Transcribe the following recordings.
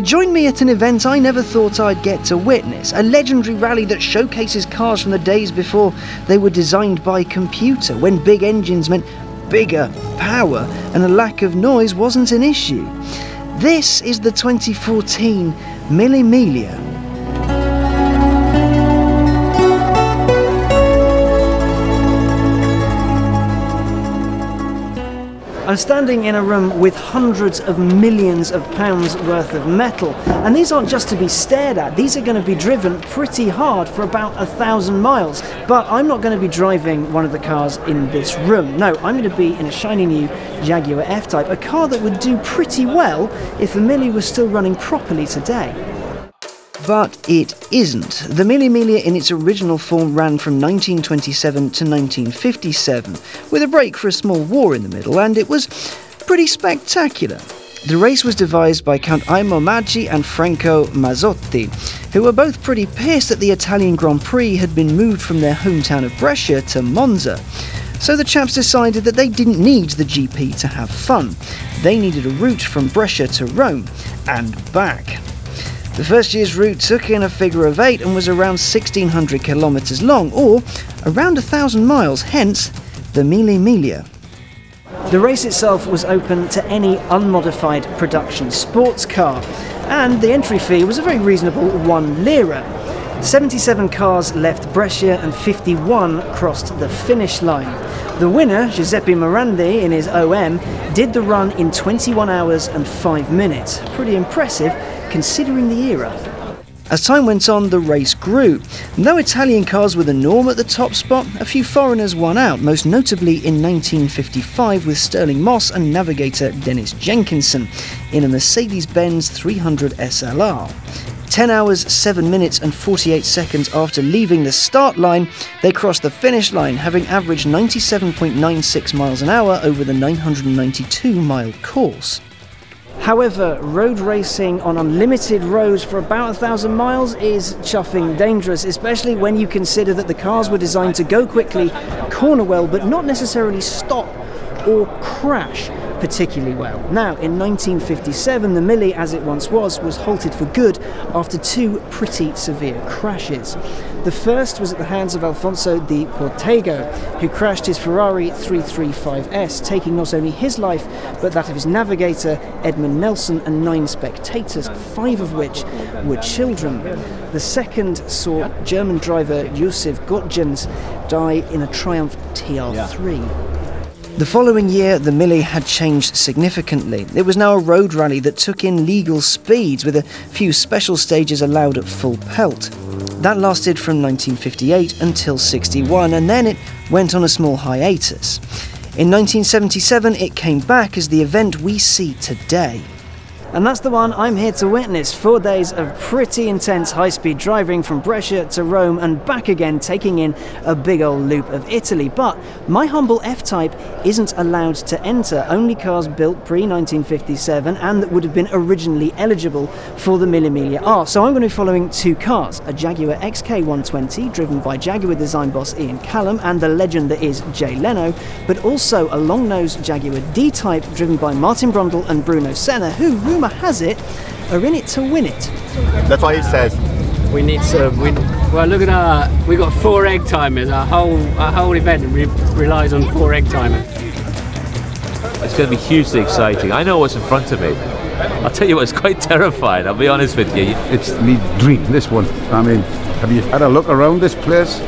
join me at an event I never thought I'd get to witness, a legendary rally that showcases cars from the days before they were designed by computer, when big engines meant bigger power and a lack of noise wasn't an issue. This is the 2014 Mille Miglia. I'm standing in a room with hundreds of millions of pounds worth of metal, and these aren't just to be stared at, these are going to be driven pretty hard for about 1,000 miles. But I'm not going to be driving one of the cars in this room. No, I'm going to be in a shiny new Jaguar F-Type, a car that would do pretty well if the Mille was still running properly today. But it isn't. The Mille Miglia in its original form ran from 1927 to 1957, with a break for a small war in the middle, and it was pretty spectacular. The race was devised by Count Aimo Maggi and Franco Mazzotti, who were both pretty pissed that the Italian Grand Prix had been moved from their hometown of Brescia to Monza. So the chaps decided that they didn't need the GP to have fun. They needed a route from Brescia to Rome and back. The first year's route took in a figure of 8 and was around 1,600 kilometres long, or around 1,000 miles, hence the Mille Miglia. The race itself was open to any unmodified production sports car, and the entry fee was a very reasonable 1 lira. 77 cars left Brescia and 51 crossed the finish line. The winner, Giuseppe Morandi in his OM, did the run in 21 hours and 5 minutes. Pretty impressive considering the era. As time went on, the race grew. Though Italian cars were the norm at the top spot, a few foreigners won out, most notably in 1955 with Sterling Moss and navigator Dennis Jenkinson in a Mercedes-Benz 300 SLR. 10 hours, 7 minutes and 48 seconds after leaving the start line, they crossed the finish line, having averaged 97.96 miles an hour over the 992-mile course. However, road racing on unlimited roads for about 1,000 miles is chuffing dangerous, especially when you consider that the cars were designed to go quickly, corner well, but not necessarily stop or crash particularly well. Now, in 1957, the Mille, as it once was halted for good after 2 pretty severe crashes. The first was at the hands of Alfonso Di Portego, who crashed his Ferrari 335S, taking not only his life, but that of his navigator, Edmund Nelson, and 9 spectators, 5 of which were children. The second saw German driver Josef Gottjens die in a Triumph TR3. The following year, the Mille had changed significantly. It was now a road rally that took in legal speeds, with a few special stages allowed at full pelt. That lasted from 1958 until 61, and then it went on a small hiatus. In 1977, it came back as the event we see today. And that's the one I'm here to witness. 4 days of pretty intense high-speed driving from Brescia to Rome and back again, taking in a big old loop of Italy. But my humble F-Type isn't allowed to enter. Only cars built pre-1957 and that would have been originally eligible for the Mille Miglia are. So I'm going to be following 2 cars, a Jaguar XK120 driven by Jaguar design boss Ian Callum and the legend that is Jay Leno, but also a long-nosed Jaguar D-Type driven by Martin Brundle and Bruno Senna, who, rumour has it, are in it to win it. That's what he says. We need to well, look at we got 4 egg timers. Our whole event relies on 4 egg timers. It's going to be hugely exciting. I know what's in front of me. I'll tell you what, it's quite terrifying, I'll be honest with you. It's the dream, this one. I mean, have you had a look around this place?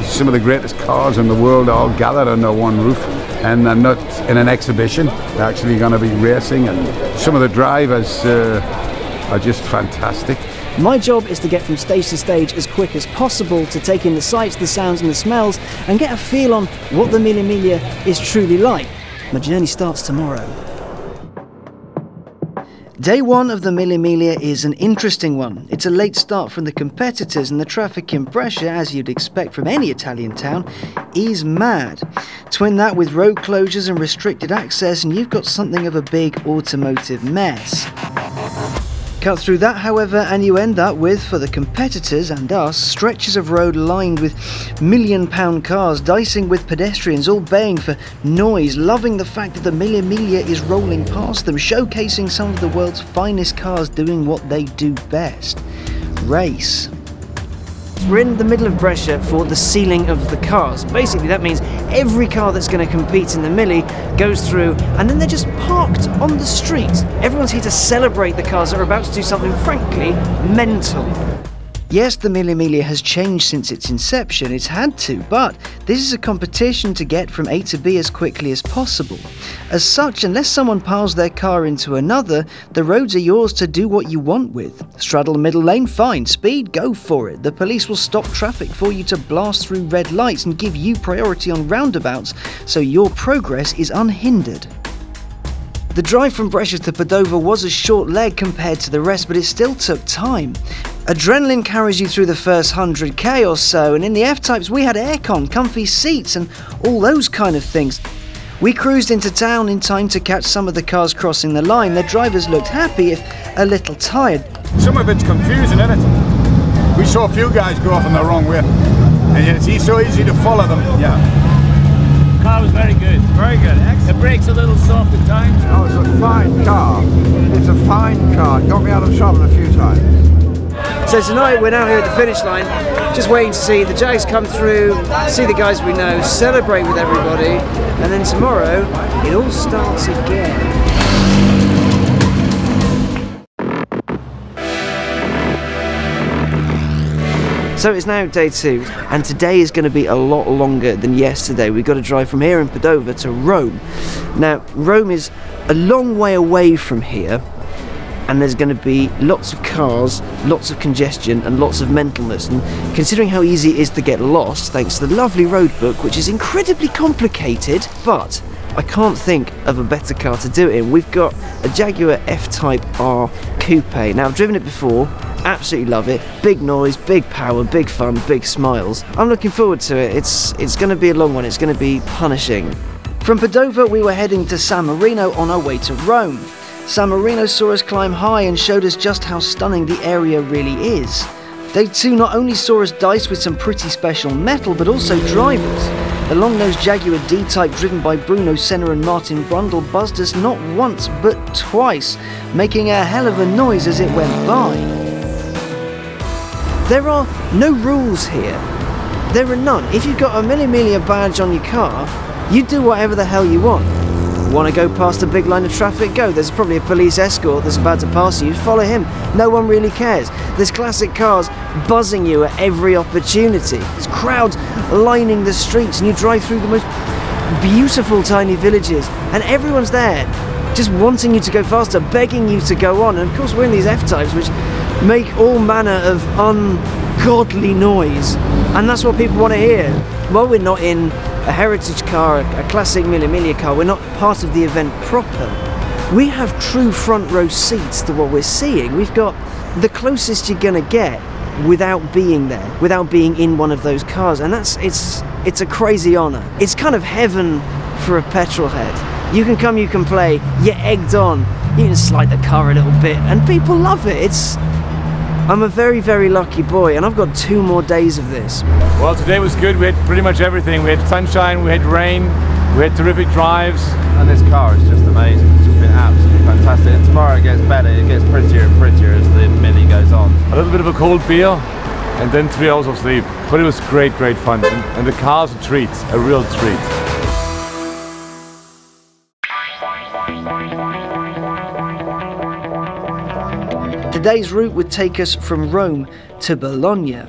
Some of the greatest cars in the world all gathered under one roof, and they're not in an exhibition. They're actually going to be racing, and some of the drivers are just fantastic. My job is to get from stage to stage as quick as possible to take in the sights, the sounds and the smells and get a feel on what the Mille Miglia is truly like. My journey starts tomorrow. Day 1 of the Mille Miglia is an interesting one. It's a late start from the competitors, and the traffic in Brescia, as you'd expect from any Italian town, is mad. Twin that with road closures and restricted access and you've got something of a big automotive mess. Cut through that, however, and you end up with, for the competitors and us, stretches of road lined with million-pound cars, dicing with pedestrians, all baying for noise, loving the fact that the Mille Miglia is rolling past them, showcasing some of the world's finest cars doing what they do best: race. We're in the middle of Brescia for the sealing of the cars. Basically, that means every car that's going to compete in the Mille goes through, and then they're just parked on the street. Everyone's here to celebrate the cars that are about to do something, frankly, mental. Yes, the Mille Miglia has changed since its inception, it's had to, but this is a competition to get from A to B as quickly as possible. As such, unless someone piles their car into another, the roads are yours to do what you want with. Straddle the middle lane? Fine. Speed? Go for it. The police will stop traffic for you to blast through red lights and give you priority on roundabouts, so your progress is unhindered. The drive from Brescia to Padova was a short leg compared to the rest, but it still took time. Adrenaline carries you through the first 100k or so, and in the F-Types we had aircon, comfy seats and all those kind of things. We cruised into town in time to catch some of the cars crossing the line. Their drivers looked happy, if a little tired. Some of it's confusing, isn't it? We saw a few guys go off in the wrong way, and it's so easy to follow them. Yeah. The car was very good. Very good. Excellent. The brakes a little soft at times. Oh, it's a fine car. It's a fine car. It got me out of trouble a few times. So tonight we're now here at the finish line, just waiting to see the Jags come through, see the guys we know, celebrate with everybody, and then tomorrow it all starts again. So it's now day 2, and today is going to be a lot longer than yesterday. We've got to drive from here in Padova to Rome. Now, Rome is a long way away from here, and there's going to be lots of cars, lots of congestion, and lots of mentalness. And considering how easy it is to get lost, thanks to the lovely road book, which is incredibly complicated, but I can't think of a better car to do it in. We've got a Jaguar F-Type R Coupé. Now, I've driven it before. Absolutely love it. Big noise, big power, big fun, big smiles. I'm looking forward to it. It's going to be a long one. It's going to be punishing. From Padova, we were heading to San Marino on our way to Rome. San Marino saw us climb high and showed us just how stunning the area really is. Day 2 not only saw us dice with some pretty special metal, but also drivers. The long-nosed Jaguar D-Type driven by Bruno Senna and Martin Brundle buzzed us not once, but twice, making a hell of a noise as it went by. There are no rules here. There are none. If you've got a Mille Miglia badge on your car, you do whatever the hell you want. Want to go past a big line of traffic? Go. There's probably a police escort that's about to pass you. Follow him. No one really cares. There's classic cars buzzing you at every opportunity. There's crowds lining the streets, and you drive through the most beautiful tiny villages, and everyone's there just wanting you to go faster, begging you to go on. And of course we're in these F-Types which make all manner of ungodly noise, and that's what people want to hear. Well, we're not in a heritage car, a classic Mille Miglia car. We're not part of the event proper. We have true front row seats to what we're seeing. We've got the closest you're gonna get without being there, without being in one of those cars, and it's a crazy honor. It's kind of heaven for a petrol head. You can come, you can play, you're egged on, you can slide the car a little bit, and people love it. I'm a very, very lucky boy, and I've got 2 more days of this. Well, today was good. We had pretty much everything. We had sunshine, we had rain, we had terrific drives. And this car is just amazing. It's just been absolutely fantastic. And tomorrow it gets better. It gets prettier and prettier as the Mille goes on. A little bit of a cold beer, and then 3 hours of sleep. But it was great, great fun. And the car's a treat, a real treat. Today's route would take us from Rome to Bologna.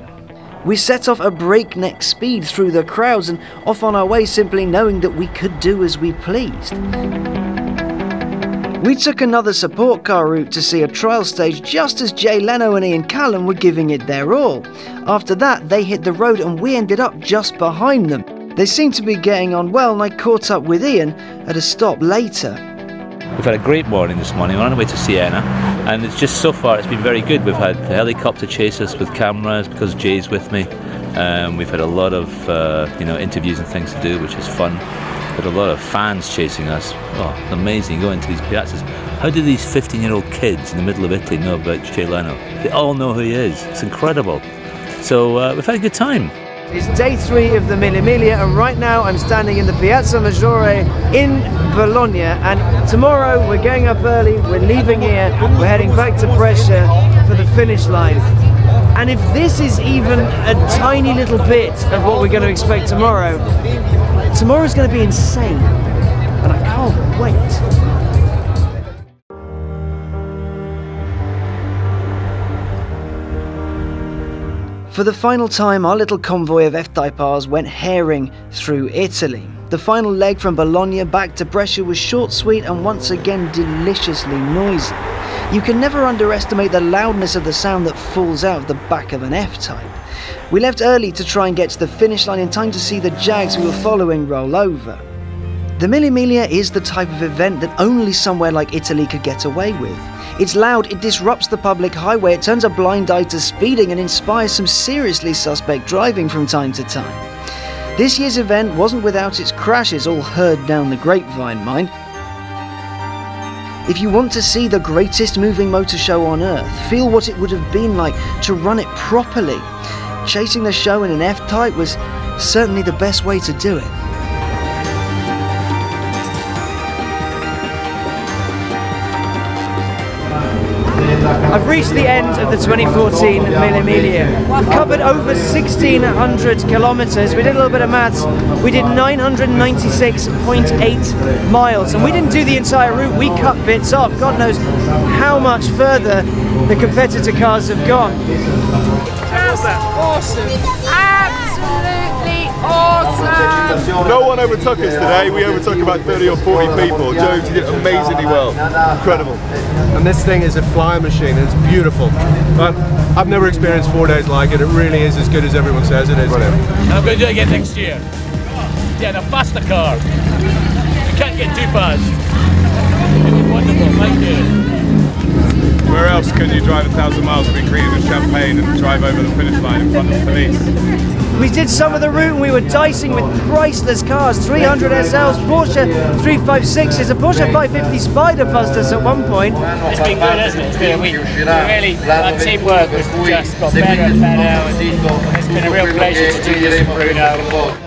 We set off at breakneck speed through the crowds and off on our way, simply knowing that we could do as we pleased. We took another support car route to see a trial stage just as Jay Leno and Ian Callum were giving it their all. After that, they hit the road and we ended up just behind them. They seemed to be getting on well, and I caught up with Ian at a stop later. We've had a great morning this morning. We're on our way to Siena, and it's just so far it's been very good. We've had the helicopter chase us with cameras because Jay's with me. We've had a lot of interviews and things to do, which is fun. Got a lot of fans chasing us. Oh, amazing, go into these piazzas. How do these 15-year-old kids in the middle of Italy know about Jay Leno? They all know who he is. It's incredible. So we've had a good time. It's day 3 of the Mille Miglia, and right now I'm standing in the Piazza Maggiore in Bologna, and tomorrow we're going up early, we're leaving here, we're heading back to Brescia for the finish line. And if this is even a tiny little bit of what we're going to expect tomorrow, tomorrow's going to be insane, and I can't wait. For the final time, our little convoy of F-Type Rs went herring through Italy. The final leg from Bologna back to Brescia was short, sweet, and once again deliciously noisy. You can never underestimate the loudness of the sound that falls out of the back of an F-Type. We left early to try and get to the finish line in time to see the Jags we were following roll over. The Mille Miglia is the type of event that only somewhere like Italy could get away with. It's loud, it disrupts the public highway, it turns a blind eye to speeding and inspires some seriously suspect driving from time to time. This year's event wasn't without its crashes, all heard down the grapevine, mind. If you want to see the greatest moving motor show on earth, feel what it would have been like to run it properly, chasing the show in an F-Type was certainly the best way to do it. I've reached the end of the 2014 Mille Miglia. We covered over 1,600 kilometers. We did a little bit of maths. We did 996.8 miles, and we didn't do the entire route. We cut bits off. God knows how much further the competitor cars have gone. Just awesome. Absolutely awesome. No one overtook us today. We overtook about 30 or 40 people. Jones did amazingly well. Incredible. And this thing is a flying machine, and it's beautiful. But I've never experienced 4 days like it. It really is as good as everyone says it is. And I'm going to do it again next year. Yeah, the faster car. You can't get too fast. It was wonderful, thank you. Where else could you drive 1,000 miles and be created with champagne and drive over the finish line in front of the police? We did some of the route and we were dicing with priceless cars, 300 SLs, Porsche 356s, a Porsche 550 Spider buzzed us at one point. It's been good, hasn't it? It's been a week. Really, our teamwork has just got better and better, and it's been a real pleasure to do this with Bruno.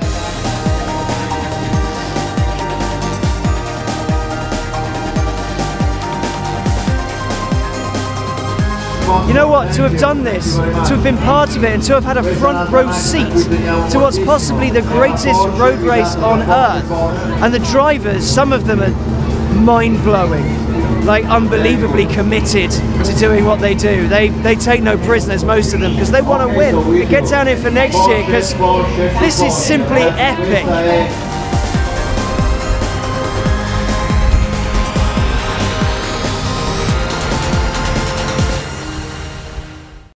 You know what, to have done this, to have been part of it, and to have had a front row seat to what's possibly the greatest road race on earth. And the drivers, some of them are mind-blowing, like unbelievably committed to doing what they do. They take no prisoners, most of them, because they want to win. Get down here for next year, because this is simply epic.